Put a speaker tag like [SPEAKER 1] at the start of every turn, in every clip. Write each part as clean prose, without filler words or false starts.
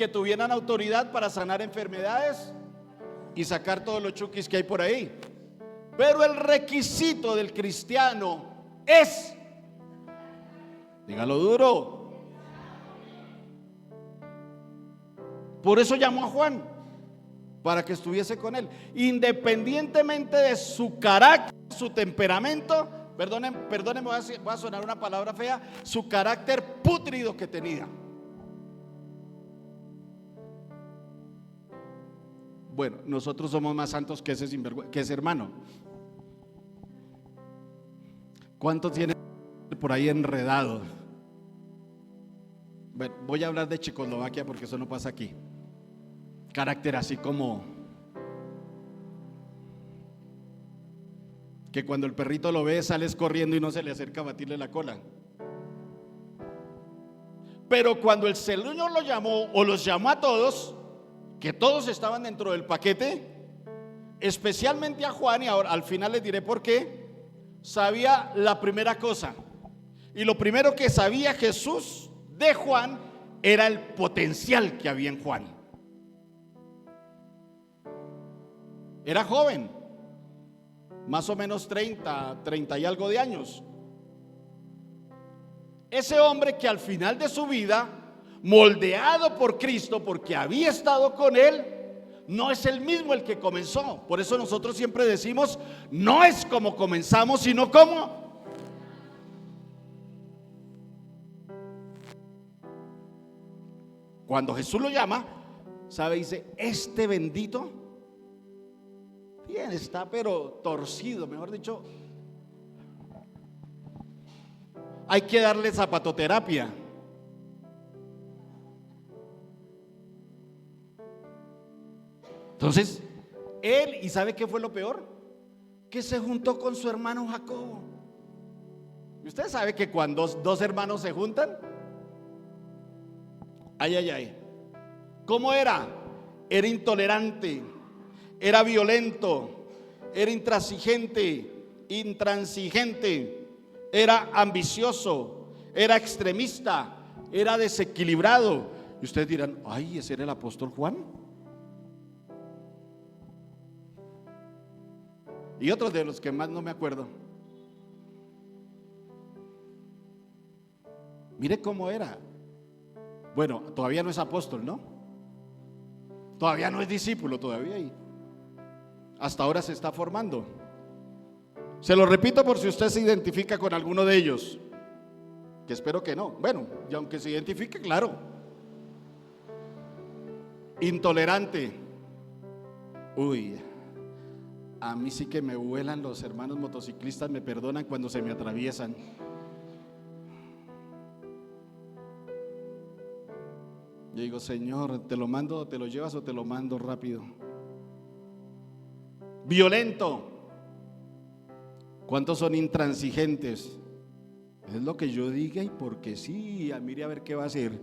[SPEAKER 1] que tuvieran autoridad para sanar enfermedades y sacar todos los chuquis que hay por ahí. Pero el requisito del cristiano es, dígalo duro. Por eso llamó a Juan, para que estuviese con él, independientemente de su carácter, su temperamento. Perdónenme, voy a sonar una palabra fea, su carácter pútrido que tenía. Bueno, nosotros somos más santos que ese hermano. ¿Cuántos tienen por ahí enredado? Bueno, voy a hablar de Checoslovaquia porque eso no pasa aquí. Carácter así como que cuando el perrito lo ve sales corriendo y no se le acerca a batirle la cola. Pero cuando el Señor lo llamó o los llamó a todos, que todos estaban dentro del paquete, especialmente a Juan, y ahora al final les diré por qué, sabía la primera cosa. Y lo primero que sabía Jesús de Juan era el potencial que había en Juan. Era joven, más o menos 30 y algo de años. Ese hombre que al final de su vida, moldeado por Cristo, porque había estado con él, no es el mismo el que comenzó. Por eso nosotros siempre decimos, no es como comenzamos, sino como. Cuando Jesús lo llama, ¿sabe? Dice, este bendito, bien está, pero torcido, mejor dicho, hay que darle zapatoterapia. Entonces, él, ¿y sabe qué fue lo peor? Que se juntó con su hermano Jacobo. ¿Y usted sabe que cuando dos hermanos se juntan? Ay, ay, ay. ¿Cómo era? Era intolerante, era violento, era intransigente, era ambicioso, era extremista, era desequilibrado. Y ustedes dirán, ay, ¿ese era el apóstol Juan? Y otros de los que más no me acuerdo. Mire cómo era. Bueno, todavía no es apóstol, ¿no? Todavía no es discípulo, todavía ahí. Hasta ahora se está formando. Se lo repito por si usted se identifica con alguno de ellos, que espero que no. Bueno, y aunque se identifique, claro. Intolerante. Uy, a mí sí que me vuelan los hermanos motociclistas, me perdonan cuando se me atraviesan. Yo digo, Señor, ¿te lo mando, te lo llevas o te lo mando rápido? Violento. ¿Cuántos son intransigentes? Es lo que yo diga y porque sí, mire a ver qué va a hacer.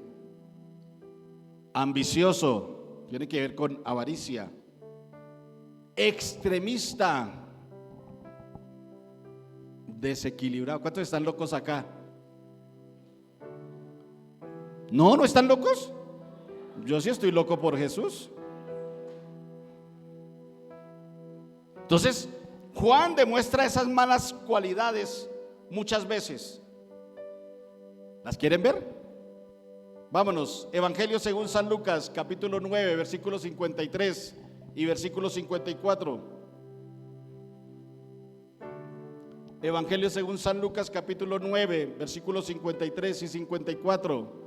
[SPEAKER 1] Ambicioso, tiene que ver con avaricia. Extremista. Desequilibrado. ¿Cuántos están locos acá? ¿No están locos? Yo sí estoy loco por Jesús. Entonces, Juan demuestra esas malas cualidades muchas veces. ¿Las quieren ver? Vámonos, Evangelio según San Lucas, capítulo 9, versículo 53 y versículo 54. Evangelio según San Lucas, capítulo 9, versículos 53 y 54.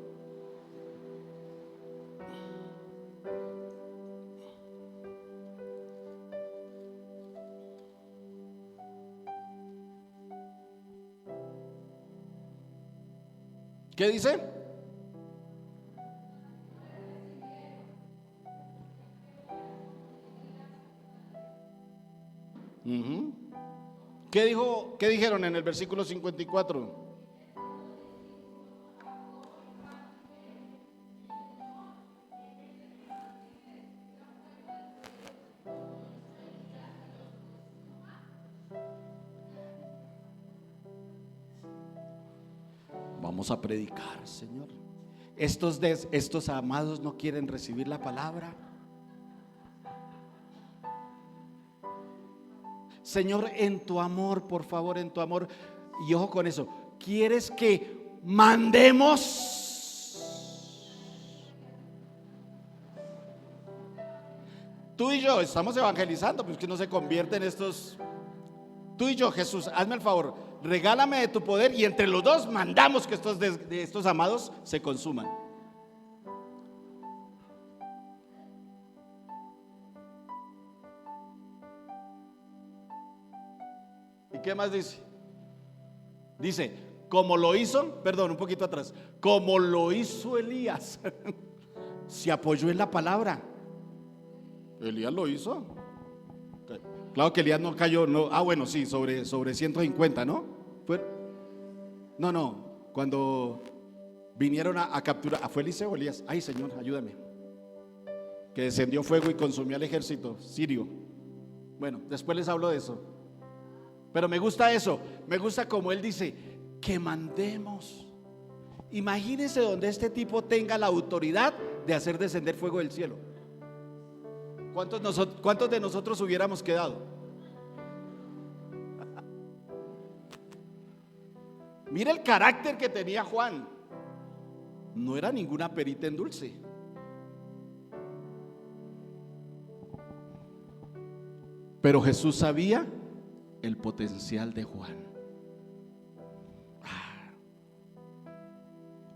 [SPEAKER 1] ¿Qué dice? ¿Qué dijo? ¿Qué dijeron en el versículo 54? Vamos a predicar, Señor. estos amados no quieren recibir la palabra. Señor, en tu amor, por favor, en tu amor. Y ojo con eso, ¿quieres que mandemos? Tú y yo estamos evangelizando, pues que no se convierten estos. Tú y yo, Jesús, hazme el favor, regálame de tu poder y entre los dos mandamos que estos amados se consuman. ¿Y qué más dice? Dice, como lo hizo, perdón, un poquito atrás, como lo hizo Elías, se apoyó en la palabra. Elías lo hizo. Claro que Elías no cayó, no, bueno, sí, sobre 150, ¿no? No, cuando vinieron a capturar, ¿fue Eliseo o Elías? Ay, Señor, ayúdame. Que descendió fuego y consumió al ejército sirio. Bueno, después les hablo de eso. Pero me gusta eso, me gusta como él dice, que mandemos. Imagínense donde este tipo tenga la autoridad de hacer descender fuego del cielo. ¿Cuántos de nosotros hubiéramos quedado? Mira el carácter que tenía Juan. No era ninguna perita en dulce. Pero Jesús sabía el potencial de Juan.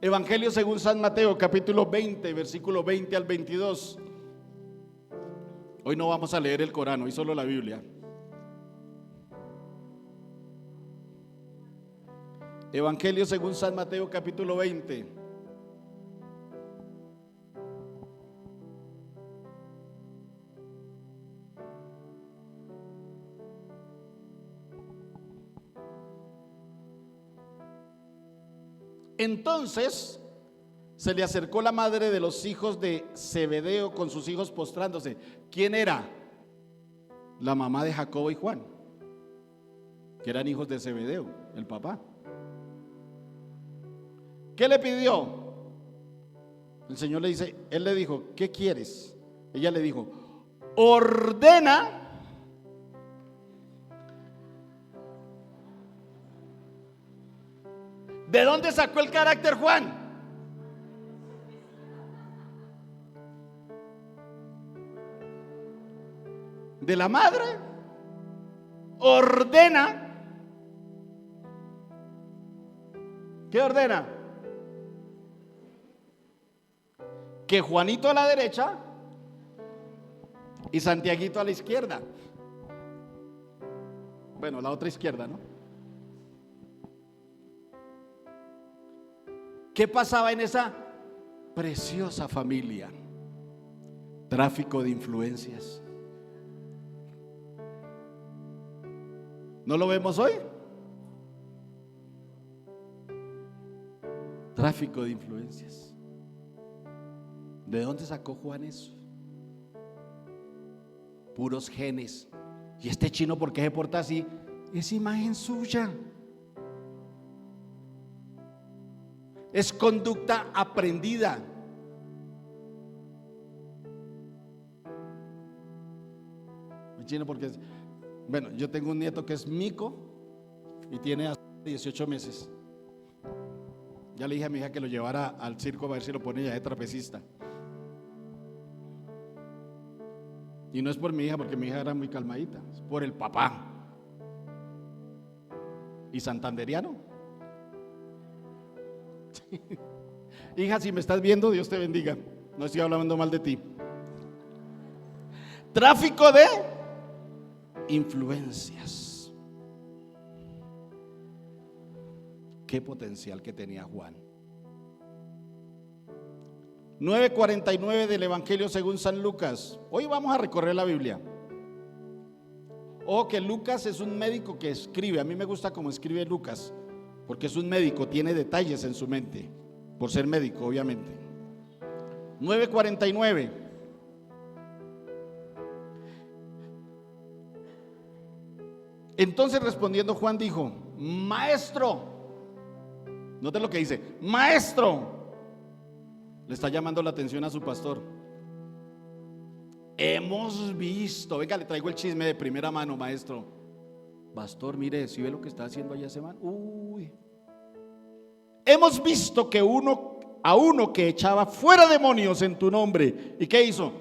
[SPEAKER 1] Evangelio según San Mateo, capítulo 20, versículo 20 al 22. Hoy no vamos a leer el Corán, hoy solo la Biblia. Evangelio según San Mateo, capítulo 20. Entonces se le acercó la madre de los hijos de Zebedeo con sus hijos postrándose. ¿Quién era? La mamá de Jacobo y Juan, que eran hijos de Zebedeo, el papá. ¿Qué le pidió? El Señor le dice, él le dijo, ¿qué quieres? Ella le dijo, ordena ¿de dónde sacó el carácter Juan? De la madre. Ordena. ¿Qué ordena? Que Juanito a la derecha y Santiaguito a la izquierda. Bueno, la otra izquierda, ¿no? ¿Qué pasaba en esa preciosa familia? Tráfico de influencias. ¿No lo vemos hoy? Tráfico de influencias. ¿De dónde sacó Juan eso? Puros genes. ¿Y este chino por qué se porta así? Es imagen suya. Es conducta aprendida. El chino porque es, bueno, yo tengo un nieto que es mico y tiene hasta 18 meses. Ya le dije a mi hija que lo llevara al circo a ver si lo pone ya de trapecista. Y no es por mi hija, porque mi hija era muy calmadita, es por el papá. ¿Y santanderiano? Hija, si me estás viendo, Dios te bendiga. No estoy hablando mal de ti. Tráfico de influencias. Qué potencial que tenía Juan. 9:49 del Evangelio según San Lucas. Hoy vamos a recorrer la Biblia. Ojo que Lucas es un médico que escribe. A mí me gusta cómo escribe Lucas, porque es un médico, tiene detalles en su mente, por ser médico, obviamente. 9:49. Entonces respondiendo Juan dijo: Maestro, note lo que dice, Maestro, Le está llamando la atención a su pastor. Hemos visto, venga, le traigo el chisme de primera mano, maestro. Pastor, mire, ¿sí ve lo que está haciendo allá ese man? Uy. Hemos visto que a uno que echaba fuera demonios en tu nombre. ¿Y qué hizo?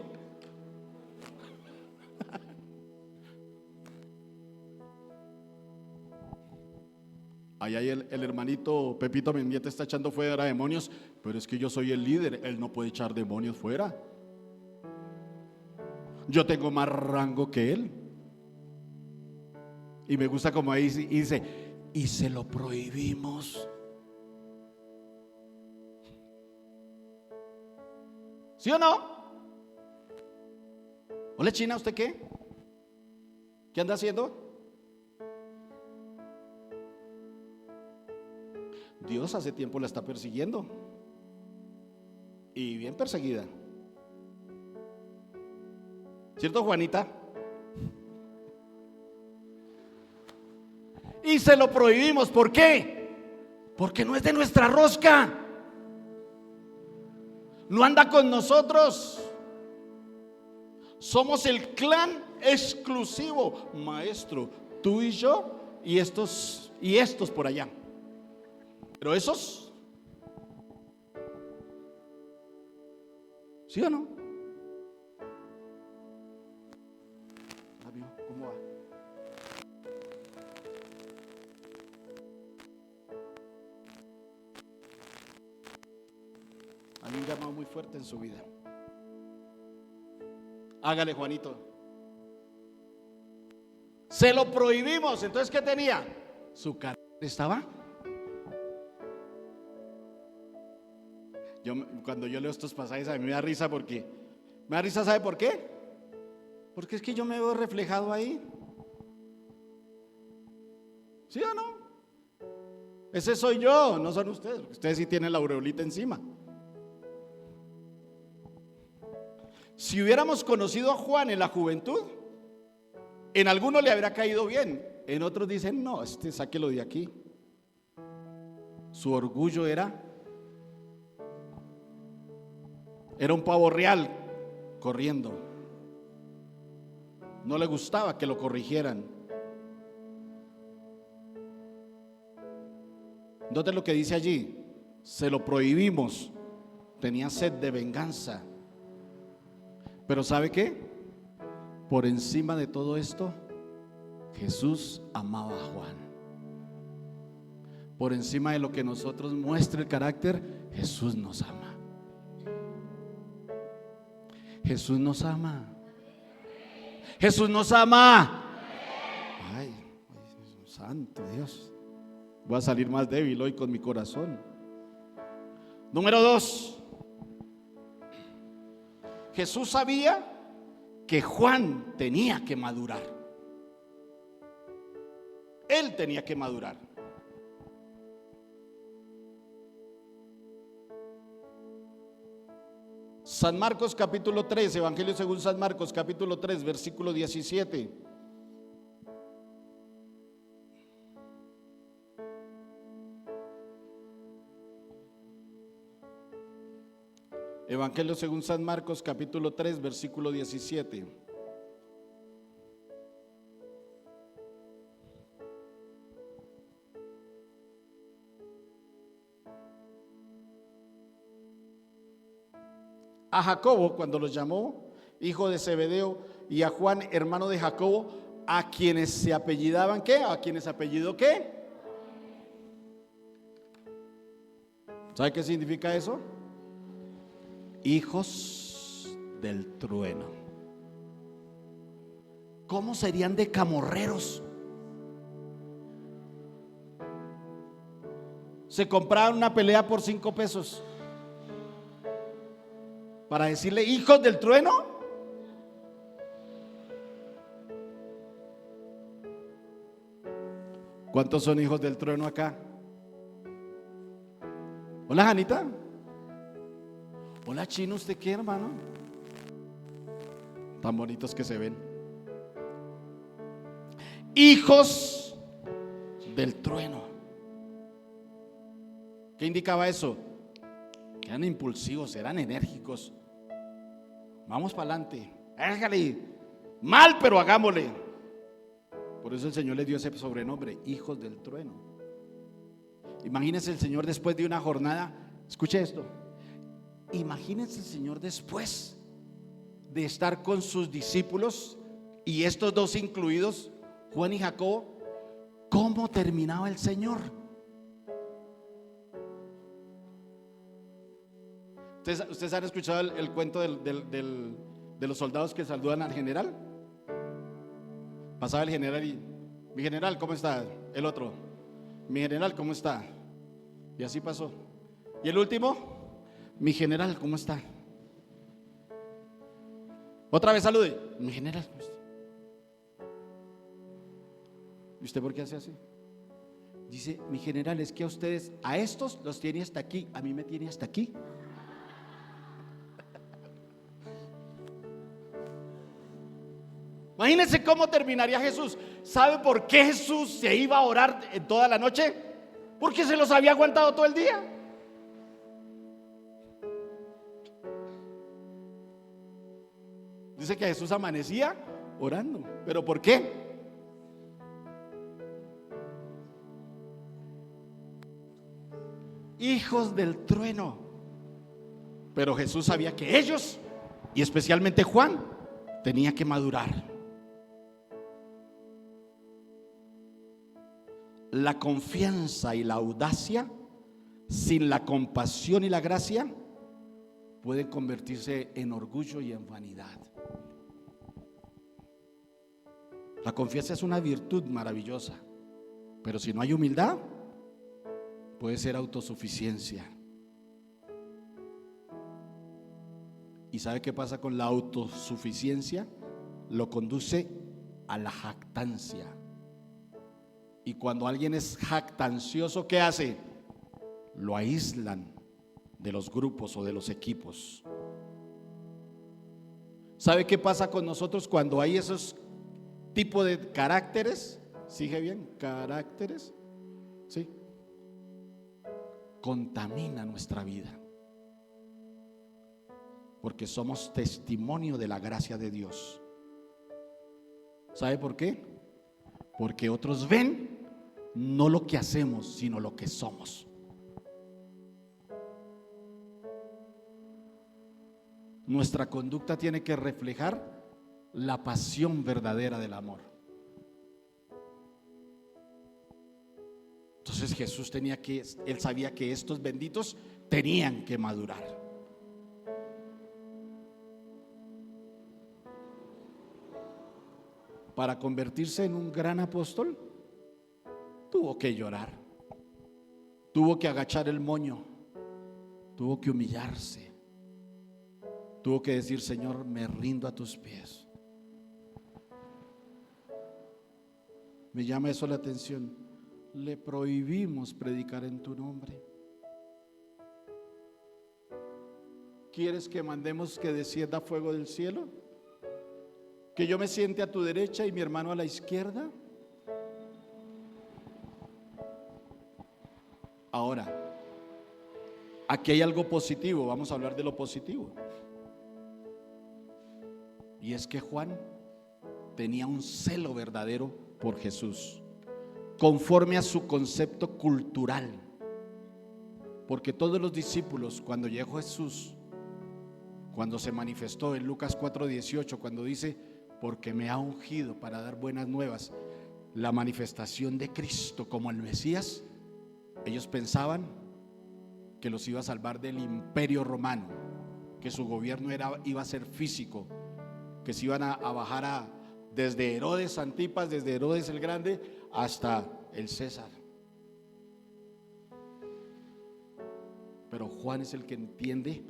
[SPEAKER 1] Ahí el hermanito Pepito Mendieta está echando fuera demonios, pero es que yo soy el líder, él no puede echar demonios fuera. Yo tengo más rango que él. Y me gusta como ahí dice, y se lo prohibimos. ¿Sí o no? Hola China, ¿usted qué? ¿Qué anda haciendo? Dios hace tiempo la está persiguiendo. Y bien perseguida. ¿Cierto, Juanita? Y se lo prohibimos. ¿Por qué? Porque no es de nuestra rosca. No anda con nosotros. Somos el clan exclusivo, maestro, tú y yo y estos por allá. Pero esos, ¿sí o no? ¿Cómo va? Hay un llamado muy fuerte en su vida. Hágale, Juanito. Se lo prohibimos. Entonces, ¿qué tenía? Su carácter estaba. Cuando yo leo estos pasajes a mí me da risa porque me da risa, ¿sabe por qué? Porque es que yo me veo reflejado ahí. ¿Sí o no? Ese soy yo, no son ustedes. Ustedes sí tienen la aureolita encima. Si hubiéramos conocido a Juan en la juventud, en algunos le habría caído bien, en otros dicen, no, sáquelo de aquí. Su orgullo era un pavo real corriendo. No le gustaba que lo corrigieran. Note lo que dice allí, se lo prohibimos. Tenía sed de venganza. Pero ¿sabe qué? Por encima de todo esto, Jesús amaba a Juan. Por encima de lo que nosotros muestra el carácter, Jesús nos ama. Jesús nos ama. Jesús nos ama. Ay, santo Dios. Voy a salir más débil hoy con mi corazón. Número 2. Jesús sabía que Juan tenía que madurar. Él tenía que madurar. San Marcos capítulo 3, Evangelio según San Marcos capítulo 3, versículo 17. Evangelio según San Marcos capítulo 3, versículo 17. A Jacobo, cuando los llamó hijo de Zebedeo, y a Juan, hermano de Jacobo, a quienes se apellidaban ¿qué? A quienes apellido ¿qué? ¿Sabe qué significa eso? Hijos del trueno. ¿Cómo serían de camorreros? Se compraban una pelea por 5 pesos para decirle hijos del trueno. ¿Cuántos son hijos del trueno acá? Hola, Janita. Hola, Chino, ¿usted qué, hermano? Tan bonitos que se ven. Hijos del trueno. ¿Qué indicaba eso? eran impulsivos, eran enérgicos. Vamos para adelante, hágale, mal pero hagámosle. Por eso el Señor les dio ese sobrenombre, hijos del trueno. Imagínense el Señor después de una jornada, escuche esto, imagínense el Señor después de estar con sus discípulos y estos dos incluidos, Juan y Jacobo, ¿cómo terminaba el Señor? ¿Ustedes han escuchado el cuento de los soldados que saludan al general? Pasaba el general y: mi general, ¿cómo está? El otro: mi general, ¿cómo está? Y así pasó. Y el último: mi general, ¿cómo está? Otra vez salude: mi general, ¿cómo está? ¿Y usted por qué hace así? Dice: mi general, es que a ustedes, a estos los tiene hasta aquí, a mí me tiene hasta aquí. Imagínense cómo terminaría Jesús. ¿Sabe por qué Jesús se iba a orar en toda la noche? Porque se los había aguantado todo el día. Dice que Jesús amanecía orando. ¿Pero por qué? Hijos del trueno. Pero Jesús sabía que ellos, y especialmente Juan, tenía que madurar. La confianza y la audacia sin la compasión y la gracia pueden convertirse en orgullo y en vanidad. La confianza es una virtud maravillosa, pero si no hay humildad, puede ser autosuficiencia. ¿Y sabe qué pasa con la autosuficiencia? Lo conduce a la jactancia. Y cuando alguien es jactancioso, ¿qué hace? Lo aíslan de los grupos o de los equipos. ¿Sabe qué pasa con nosotros cuando hay esos tipos de caracteres? ¿Sigue bien? Caracteres, ¿sí? Contamina nuestra vida, porque somos testimonio de la gracia de Dios. ¿Sabe por qué? Porque otros ven no lo que hacemos, sino lo que somos. Nuestra conducta tiene que reflejar la pasión verdadera del amor. Entonces Jesús él sabía que estos benditos tenían que madurar. Para convertirse en un gran apóstol, tuvo que llorar, tuvo que agachar el moño, tuvo que humillarse, tuvo que decir: Señor, me rindo a tus pies. Me llama eso la atención. Le prohibimos predicar en tu nombre. ¿Quieres que mandemos que descienda fuego del cielo? ¿Que yo me siente a tu derecha y mi hermano a la izquierda? Ahora, aquí hay algo positivo. Vamos a hablar de lo positivo. Y es que Juan tenía un celo verdadero por Jesús, conforme a su concepto cultural. Porque todos los discípulos, cuando llegó Jesús, cuando se manifestó en Lucas 4:18, cuando dice: porque me ha ungido para dar buenas nuevas, la manifestación de Cristo como el Mesías, ellos pensaban que los iba a salvar del imperio romano, que su gobierno iba a ser físico, que se iban a bajar desde Herodes Antipas, desde Herodes el Grande hasta el César. Pero Juan es el que entiende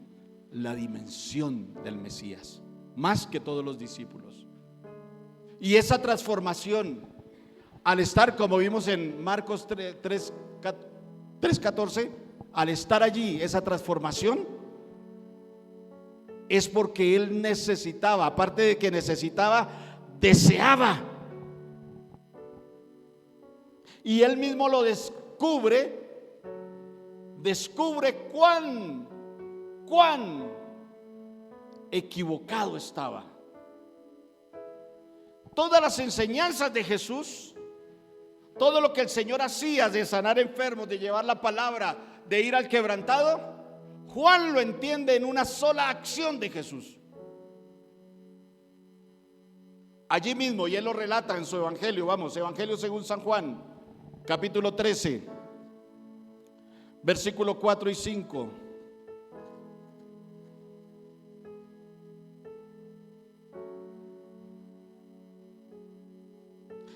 [SPEAKER 1] la dimensión del Mesías, más que todos los discípulos. Y esa transformación, al estar, como vimos en Marcos 3:14, al estar allí, esa transformación es porque él necesitaba, aparte de que necesitaba, deseaba. Y él mismo lo descubre cuán cuán equivocado estaba. Todas las enseñanzas de Jesús, todo lo que el Señor hacía de sanar enfermos, de llevar la palabra, de ir al quebrantado, Juan lo entiende en una sola acción de Jesús. Allí mismo, y él lo relata en su evangelio. Vamos, Evangelio según San Juan, capítulo 13, versículo 4 y 5.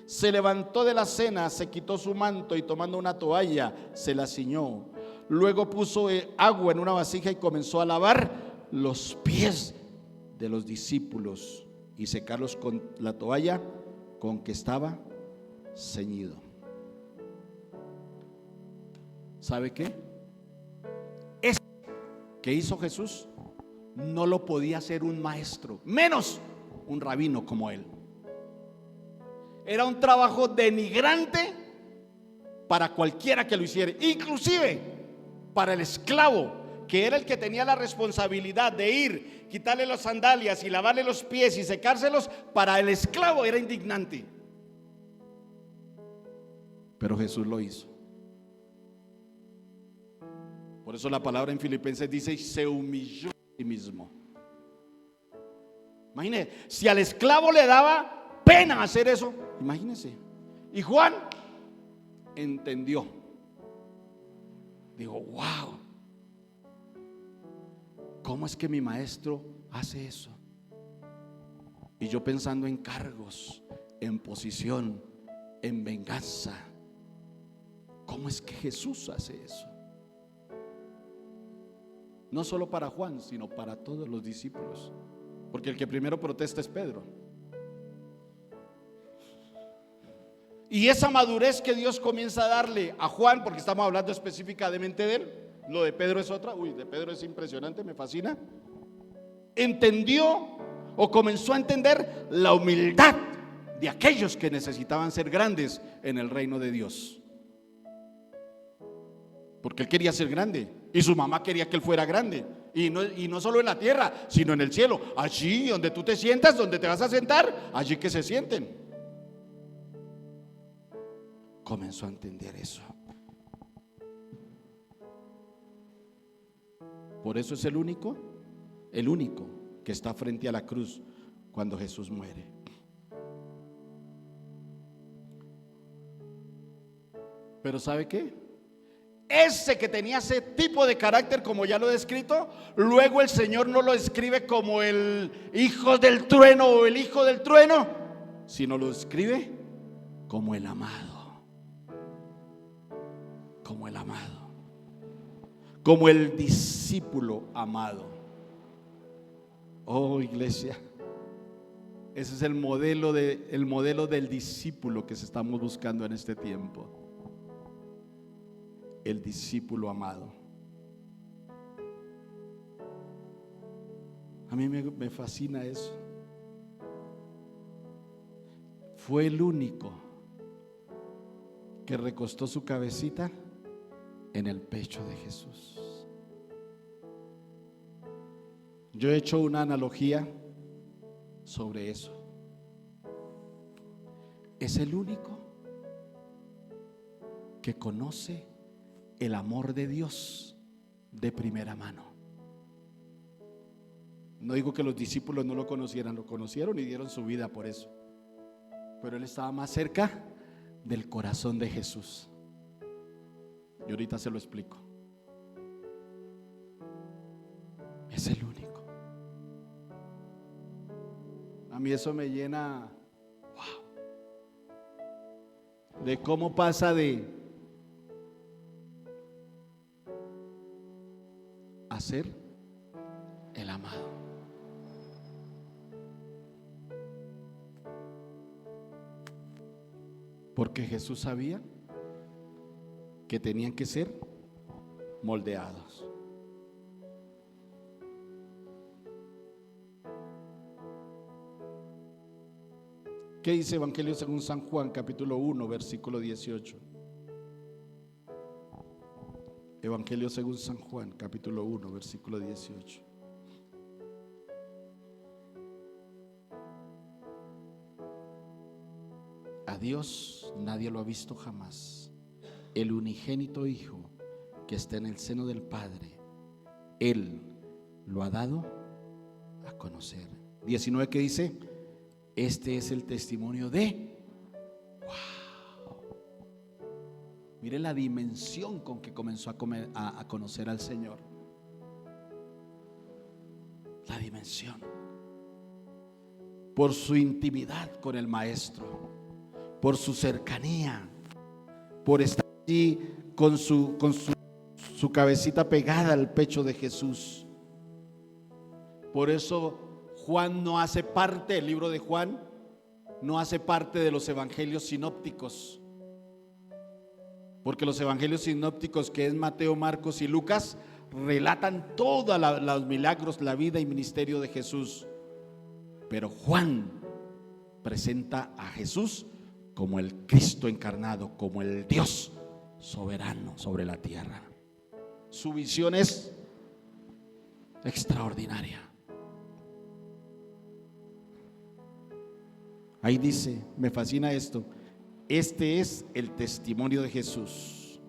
[SPEAKER 1] Se levantó de la cena, se quitó su manto y tomando una toalla se la ciñó. Luego puso agua en una vasija y comenzó a lavar los pies de los discípulos y secarlos con la toalla con que estaba ceñido. ¿Sabe qué? Eso que hizo Jesús no lo podía hacer un maestro, menos un rabino como él. Era un trabajo denigrante para cualquiera que lo hiciera, inclusive para el esclavo, que era el que tenía la responsabilidad de ir, quitarle las sandalias y lavarle los pies y secárselos. Para el esclavo era indignante, pero Jesús lo hizo. Por eso la palabra en Filipenses dice: se humilló a sí mismo. Imagínese, si al esclavo le daba pena hacer eso, imagínense. Y Juan entendió. Dijo: wow, ¿cómo es que mi maestro hace eso? Y yo pensando en cargos, en posición, en venganza, ¿cómo es que Jesús hace eso? No solo para Juan, sino para todos los discípulos, porque el que primero protesta es Pedro. Y esa madurez que Dios comienza a darle a Juan, porque estamos hablando específicamente de él, lo de Pedro es otra. De Pedro es impresionante, me fascina. Entendió o comenzó a entender la humildad de aquellos que necesitaban ser grandes en el reino de Dios, porque él quería ser grande y su mamá quería que él fuera grande. Y no solo en la tierra, sino en el cielo. Allí donde tú te sientas, donde te vas a sentar, allí que se sienten. Comenzó a entender eso. Por eso es el único que está frente a la cruz cuando Jesús muere. Pero ¿sabe qué? Ese que tenía ese tipo de carácter, como ya lo he descrito, luego el Señor no lo describe como el hijo del trueno o el hijo del trueno, sino lo describe como el amado. Como el amado, como el discípulo amado. Oh, iglesia, ese es el modelo del discípulo que estamos buscando en este tiempo. El discípulo amado. A mí me fascina eso. Fue el único que recostó su cabecita en el pecho de Jesús. Yo he hecho una analogía sobre eso. Es el único que conoce el amor de Dios de primera mano. No digo que los discípulos no lo conocieran, lo conocieron y dieron su vida por eso, pero él estaba más cerca del corazón de Jesús. Y ahorita se lo explico. Es el único. A mí eso me llena, wow, de cómo pasa de a ser el amado. Porque Jesús sabía que tenían que ser moldeados. ¿Qué dice Evangelio según San Juan, capítulo 1, versículo 18? Evangelio según San Juan, capítulo 1, versículo 18. A Dios nadie lo ha visto jamás. El unigénito Hijo que está en el seno del Padre, Él lo ha dado a conocer. 19, que dice: este es el testimonio de... ¡Wow! Mire la dimensión con que comenzó a conocer al Señor. La dimensión. Por su intimidad con el Maestro, por su cercanía, por estar allí con su cabecita pegada al pecho de Jesús. Por eso Juan no hace parte, el libro de Juan no hace parte de los evangelios sinópticos, porque los evangelios sinópticos, que es Mateo, Marcos y Lucas, relatan todos los milagros, la vida y ministerio de Jesús. Pero Juan presenta a Jesús como el Cristo encarnado, como el Dios soberano sobre la tierra. Su visión es extraordinaria. Ahí dice, me fascina esto: este es el testimonio de Jesús.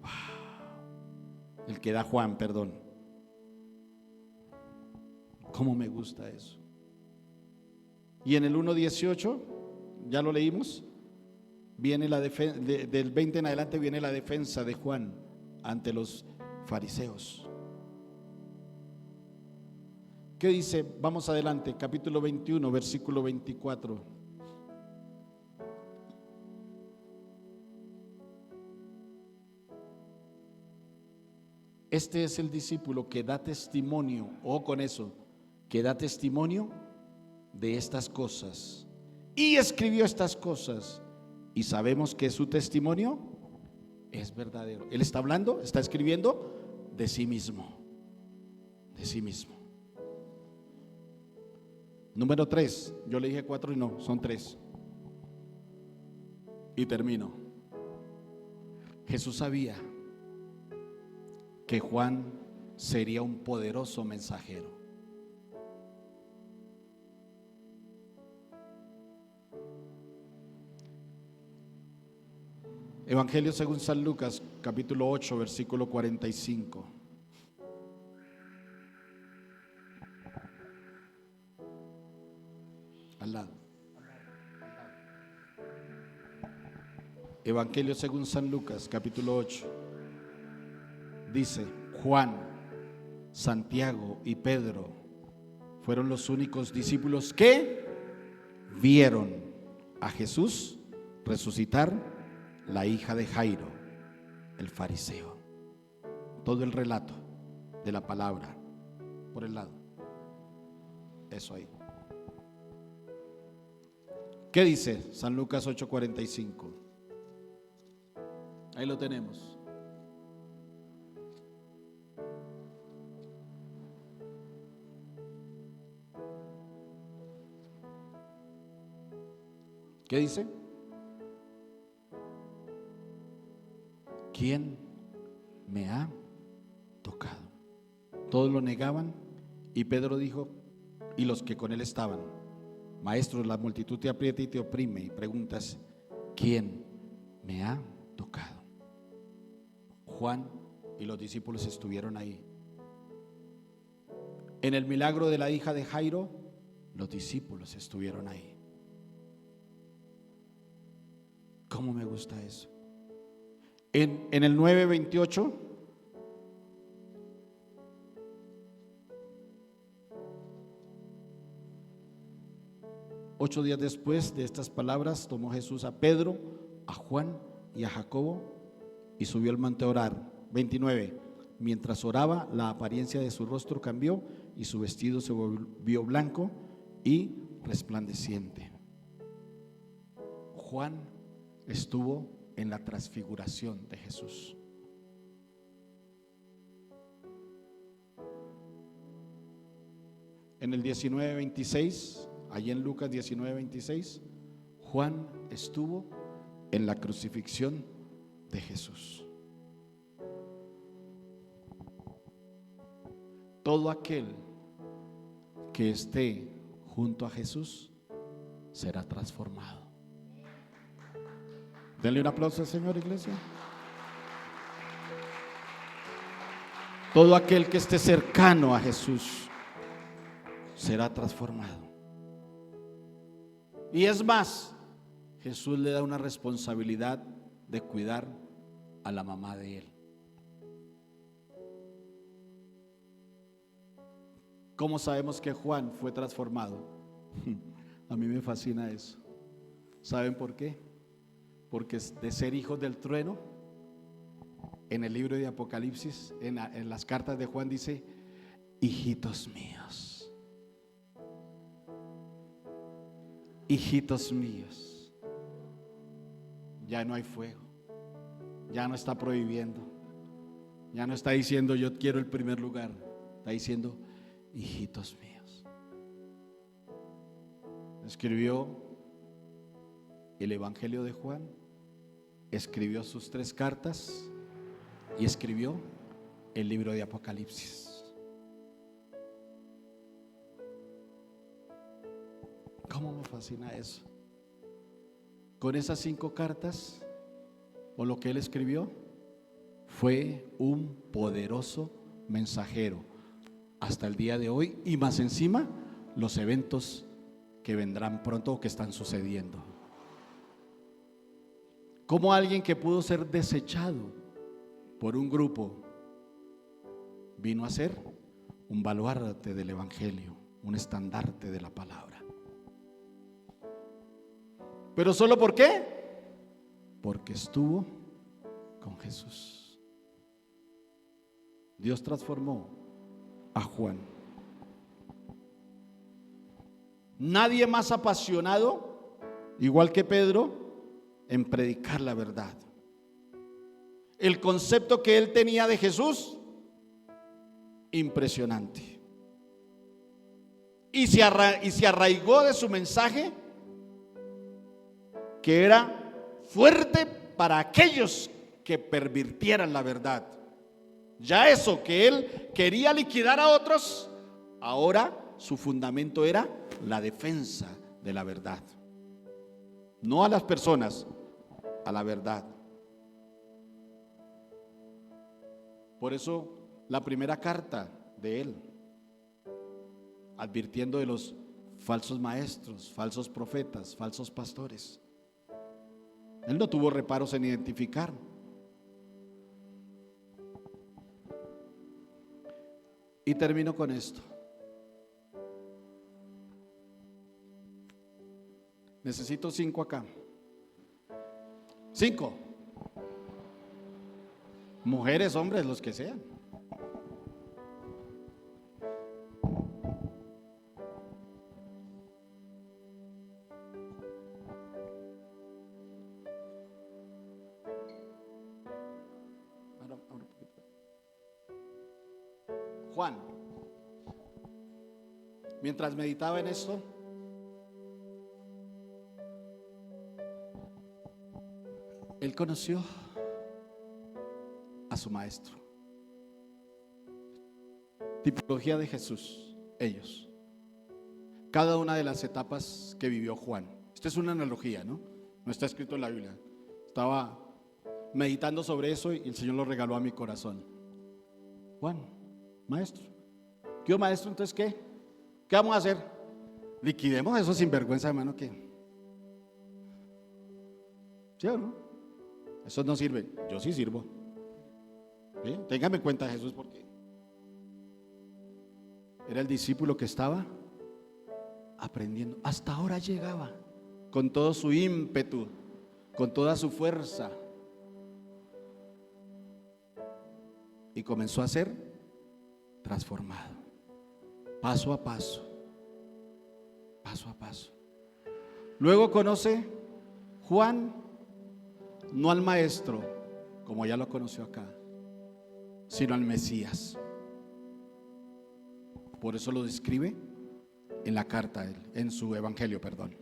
[SPEAKER 1] Wow. El que da Juan, perdón. ¿Cómo me gusta eso? Y en el 1:18, ya lo leímos, viene la defensa, del 20 en adelante viene la defensa de Juan ante los fariseos. ¿Qué dice? Vamos adelante, capítulo 21, versículo 24. Este es el discípulo que da testimonio, o con eso, que da testimonio de estas cosas y escribió estas cosas, y sabemos que su testimonio es verdadero. Él está hablando, está escribiendo de sí mismo, de sí mismo. Número 3, yo le dije 4 y no, son 3. Y termino. Jesús sabía que Juan sería un poderoso mensajero. Evangelio según San Lucas, capítulo 8, versículo 45. Al lado. Evangelio según San Lucas, capítulo 8. Dice: Juan, Santiago y Pedro fueron los únicos discípulos que vieron a Jesús resucitar la hija de Jairo, el fariseo. Todo el relato de la palabra por el lado. Eso ahí. ¿Qué dice San Lucas 8:45? Ahí lo tenemos. ¿Qué dice? ¿Quién me ha tocado? Todos lo negaban, y Pedro dijo, y los que con él estaban: Maestro, la multitud te aprieta y te oprime, y preguntas: ¿quién me ha tocado? Juan y los discípulos estuvieron ahí. En el milagro de la hija de Jairo, los discípulos estuvieron ahí. ¿Cómo me gusta eso? En el 9:28, ocho días después de estas palabras, tomó Jesús a Pedro, a Juan y a Jacobo y subió al monte a orar. 29. Mientras oraba, la apariencia de su rostro cambió y su vestido se volvió blanco y resplandeciente. Juan estuvo en la transfiguración de Jesús. En el 19:26, allí en Lucas 19:26, Juan estuvo en la crucifixión de Jesús. todo aquel que esté junto a Jesús será transformado. Denle un aplauso al Señor, iglesia. Todo aquel que esté cercano a Jesús será transformado. Y es más, Jesús le da una responsabilidad de cuidar a la mamá de él. ¿Cómo sabemos que Juan fue transformado? A mí me fascina eso. ¿Saben por qué? Porque de ser hijos del trueno, en el libro de Apocalipsis, en las cartas de Juan dice: hijitos míos, hijitos míos. Ya no hay fuego, ya no está prohibiendo, ya no está diciendo yo quiero el primer lugar, está diciendo hijitos míos. Escribió el Evangelio de Juan, escribió sus 3 cartas y escribió el libro de Apocalipsis. ¿Cómo me fascina eso? Con esas 5 cartas, o lo que él escribió, fue un poderoso mensajero hasta el día de hoy, y más encima los eventos que vendrán pronto o que están sucediendo. Como alguien que pudo ser desechado por un grupo vino a ser un baluarte del Evangelio, un estandarte de la palabra. ¿Pero solo por qué? Porque estuvo con Jesús. Dios transformó a Juan. Nadie más apasionado, igual que Pedro, en predicar la verdad. El concepto que él tenía de Jesús, impresionante. Y se arraigó de su mensaje, que era fuerte para aquellos que pervirtieran la verdad. Ya eso que él quería liquidar a otros, ahora su fundamento era la defensa de la verdad. No a las personas, a la verdad. Por eso la primera carta de él, advirtiendo de los falsos maestros, falsos profetas, falsos pastores, él no tuvo reparos en identificar. Y termino con esto. Necesito 5 acá. 5. Mujeres, hombres, los que sean. Juan, mientras meditaba en esto, él conoció a su maestro. Tipología de Jesús, ellos. Cada una de las etapas que vivió Juan. Esta es una analogía, ¿no? No está escrito en la Biblia. Estaba meditando sobre eso y el Señor lo regaló a mi corazón. Juan, maestro. ¿Qué maestro? Entonces, ¿qué vamos a hacer? Liquidemos eso sinvergüenza, hermano, que ¿sí o no? Eso no sirve. Yo sí sirvo. ¿Sí? Téngame en cuenta, Jesús, porque era el discípulo que estaba aprendiendo. Hasta ahora llegaba con todo su ímpetu, con toda su fuerza, y comenzó a ser transformado, paso a paso, paso a paso. Luego conoce Juan, no al maestro, como ya lo conoció acá, sino al Mesías. Por eso lo describe en la carta, en su evangelio, perdón.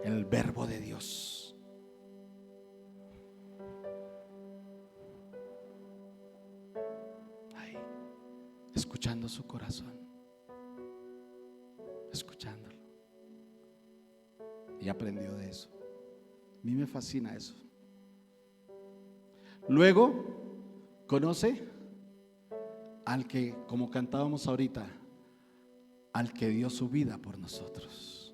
[SPEAKER 1] El verbo de Dios. escuchando su corazón, escuchándolo. Y aprendió de eso. A mí me fascina eso. Luego conoce al que, como cantábamos ahorita, al que dio su vida por nosotros.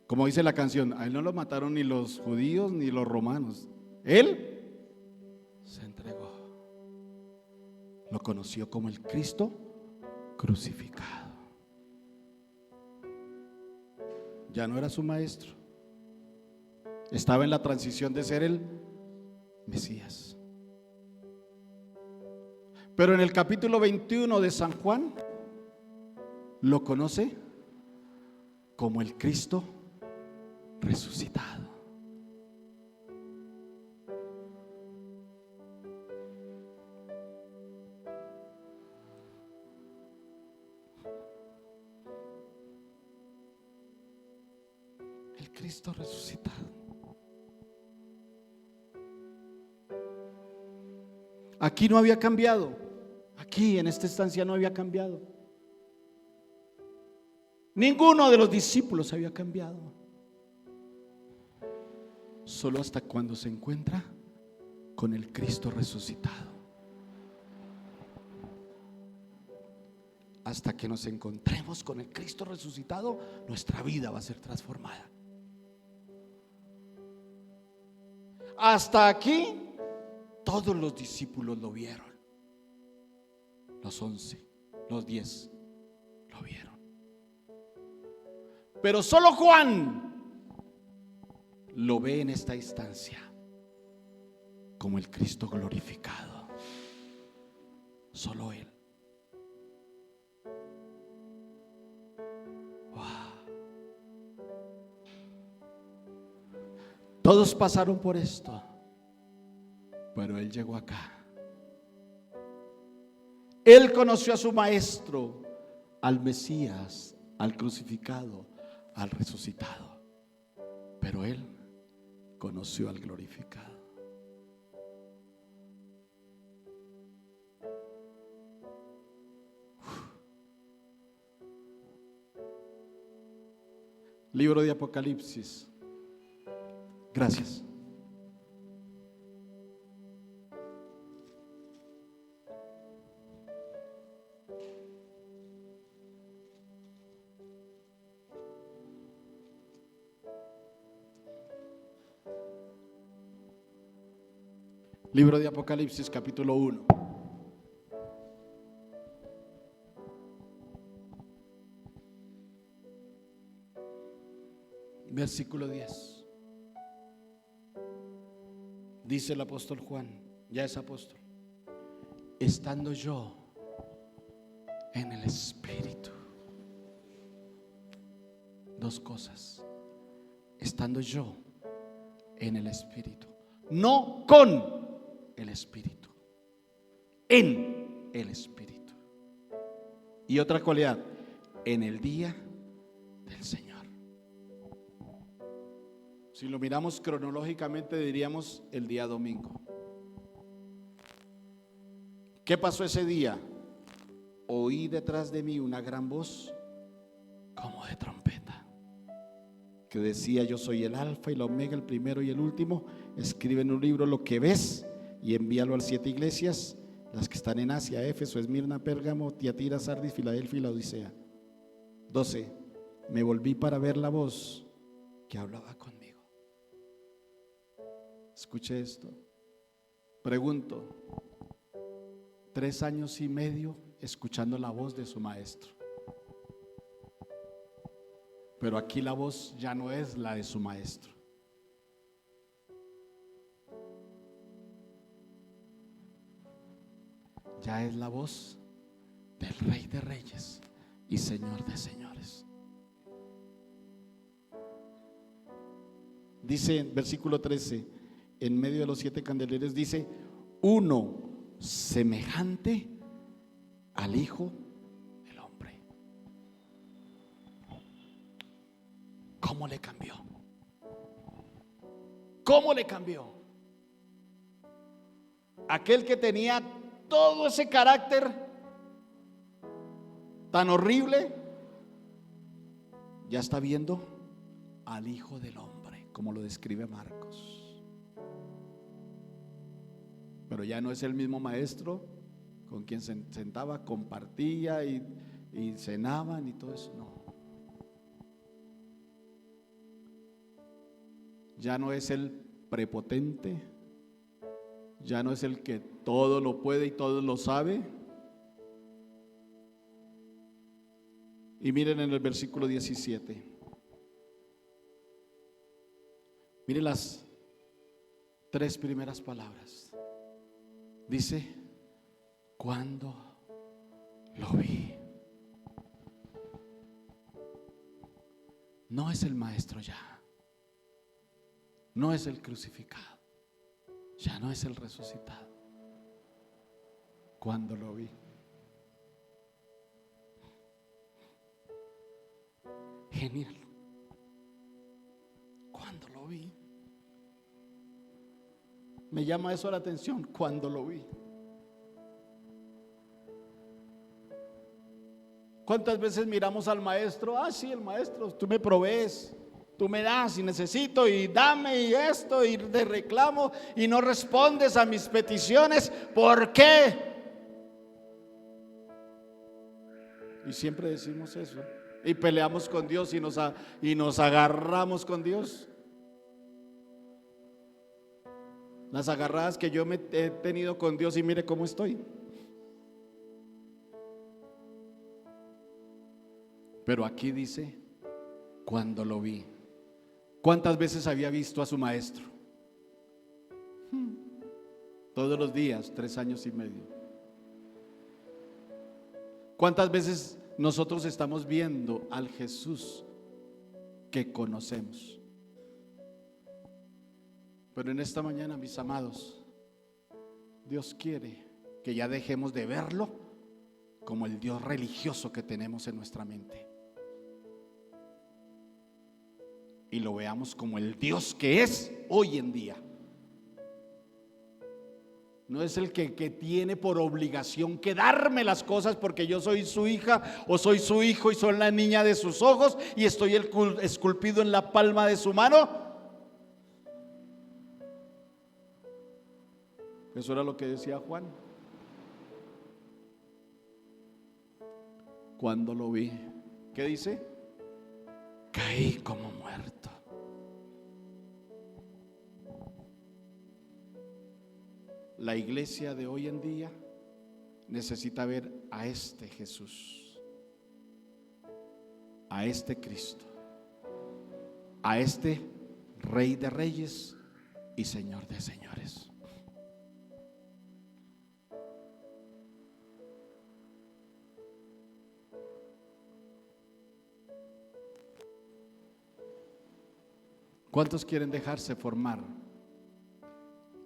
[SPEAKER 1] Como dice la canción, a él no lo mataron ni los judíos ni los romanos. Él se entregó. Lo conoció como el Cristo crucificado. Ya no era su maestro. Estaba en la transición de ser el Mesías. Pero en el capítulo 21 de San Juan lo conoce como el Cristo resucitado. El Cristo resucitado. Aquí no había cambiado. Aquí en esta estancia no había cambiado. Ninguno de los discípulos había cambiado. Solo hasta cuando se encuentra con el Cristo resucitado. Hasta que nos encontremos con el Cristo resucitado, nuestra vida va a ser transformada. Hasta aquí todos los discípulos lo vieron. Los 11, los 10 lo vieron. Pero solo Juan lo ve en esta instancia como el Cristo glorificado. Solo él. Wow. Todos pasaron por esto, pero él llegó acá. Él conoció a su maestro, al Mesías, al crucificado, al resucitado. Pero él conoció al glorificado. Libro de Apocalipsis. Gracias. Libro de Apocalipsis, capítulo 1. Versículo 10. Dice el apóstol Juan, ya es apóstol: estando yo en el Espíritu. Dos cosas: estando yo en el Espíritu, no con el Espíritu, en el Espíritu. Y otra cualidad: en el día del Señor. Si lo miramos cronológicamente, diríamos el día domingo. ¿Qué pasó ese día? Oí detrás de mí una gran voz como de trompeta, que decía: yo soy el alfa y la omega, el primero y el último. Escribe en un libro lo que ves y envíalo a las 7 iglesias, las que están en Asia: Éfeso, Esmirna, Pérgamo, Tiatira, Sardis, Filadelfia y Laodicea. 12. Me volví para ver la voz que hablaba conmigo. Escuche esto. Pregunto: 3 años y medio escuchando la voz de su maestro, pero aquí la voz ya no es la de su maestro. Ya es la voz del Rey de Reyes y Señor de Señores. Dice en versículo 13, en medio de los 7 candeleros, dice: uno semejante al Hijo del Hombre. ¿Cómo le cambió? ¿Cómo le cambió? Aquel que tenía todo ese carácter tan horrible, ya está viendo al Hijo del Hombre, como lo describe Marcos. Pero ya no es el mismo maestro con quien se sentaba, compartía y cenaban y todo eso, no. Ya no es el prepotente, ya no es el que todo lo puede y todo lo sabe. Y miren en el versículo 17, miren las 3 primeras palabras. Dice, cuando lo vi. No es el maestro ya, no es el crucificado, ya no es el resucitado. Cuando lo vi. Genial. Cuando lo vi. Me llama eso la atención, cuando lo vi. ¿Cuántas veces miramos al maestro? Ah, sí, el maestro, tú me provees, tú me das y necesito y dame y esto y te reclamo y no respondes a mis peticiones. ¿Por qué? Y siempre decimos eso y peleamos con Dios y nos agarramos con Dios. Las agarradas que yo me he tenido con Dios y mire cómo estoy. Pero aquí dice, cuando lo vi. ¿Cuántas veces había visto a su maestro? Todos los días, 3 años y medio. ¿Cuántas veces nosotros estamos viendo al Jesús que conocemos? Pero en esta mañana, mis amados, Dios quiere que ya dejemos de verlo como el Dios religioso que tenemos en nuestra mente y lo veamos como el Dios que es hoy en día. No es el que tiene por obligación que darme las cosas porque yo soy su hija o soy su hijo y soy la niña de sus ojos y estoy esculpido en la palma de su mano. Eso era lo que decía Juan. Cuando lo vi, ¿qué dice? Caí como muerto. La iglesia de hoy en día necesita ver a este Jesús, a este Cristo, a este Rey de Reyes y Señor de Señores. ¿Cuántos quieren dejarse formar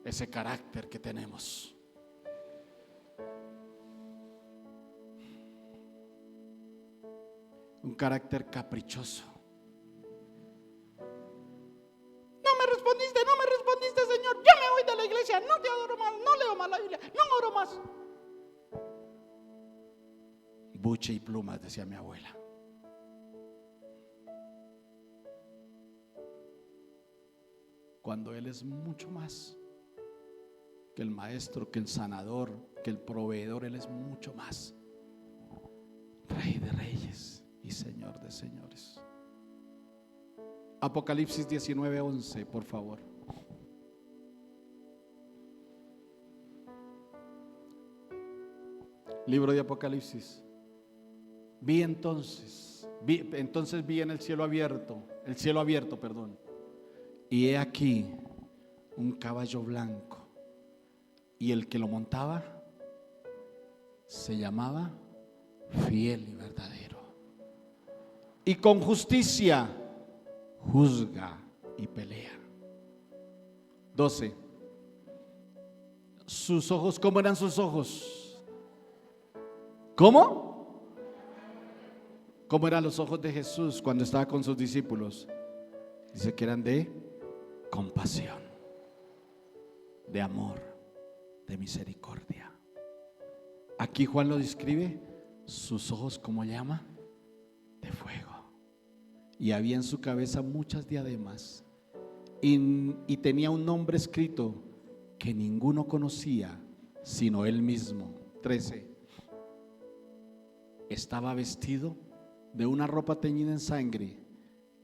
[SPEAKER 1] ese carácter que tenemos? Un carácter caprichoso. No me respondiste, Señor. Yo me voy de la iglesia, no te adoro más, no leo más la Biblia, no oro más. Buche y plumas, decía mi abuela. Cuando Él es mucho más que el maestro, que el sanador, que el proveedor. Él es mucho más. Rey de reyes y Señor de señores. Apocalipsis 19:11, por favor. Libro de Apocalipsis. Entonces vi en el cielo abierto, y he aquí un caballo blanco, y el que lo montaba se llamaba Fiel y Verdadero, y con justicia juzga y pelea. 12. Sus ojos, ¿cómo eran sus ojos? ¿Cómo? ¿Cómo eran los ojos de Jesús cuando estaba con sus discípulos? Dice que eran de compasión, de amor, de misericordia. Aquí Juan lo describe sus ojos como llama de fuego, y había en su cabeza muchas diademas, y tenía un nombre escrito que ninguno conocía sino él mismo. 13. Estaba vestido de una ropa teñida en sangre,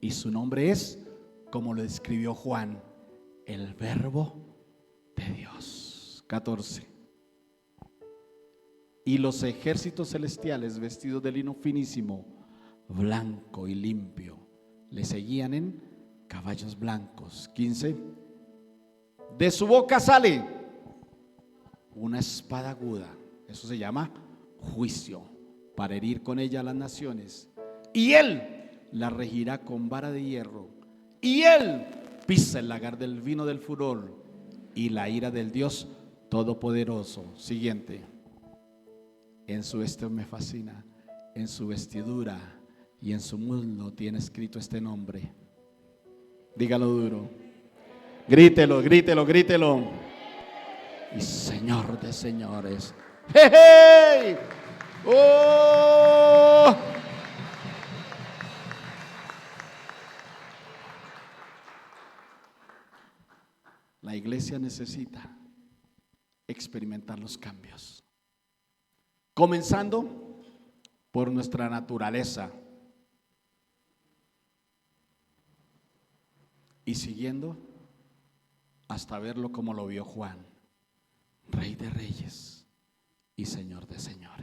[SPEAKER 1] y su nombre es, como lo describió Juan, el Verbo de Dios. 14. Y los ejércitos celestiales, vestidos de lino finísimo, blanco y limpio, le seguían en caballos blancos. 15. De su boca sale una espada aguda, eso se llama juicio, para herir con ella a las naciones, y él la regirá con vara de hierro, y él pisa el lagar del vino del furor y la ira del Dios Todopoderoso. Siguiente. En su me fascina, en su vestidura y en su muslo tiene escrito este nombre. Dígalo duro, grítelo, grítelo, grítelo. Y Señor de señores. ¡Hey, hey! ¡Oh! La iglesia necesita experimentar los cambios, comenzando por nuestra naturaleza y siguiendo hasta verlo como lo vio Juan, Rey de Reyes y Señor de Señores.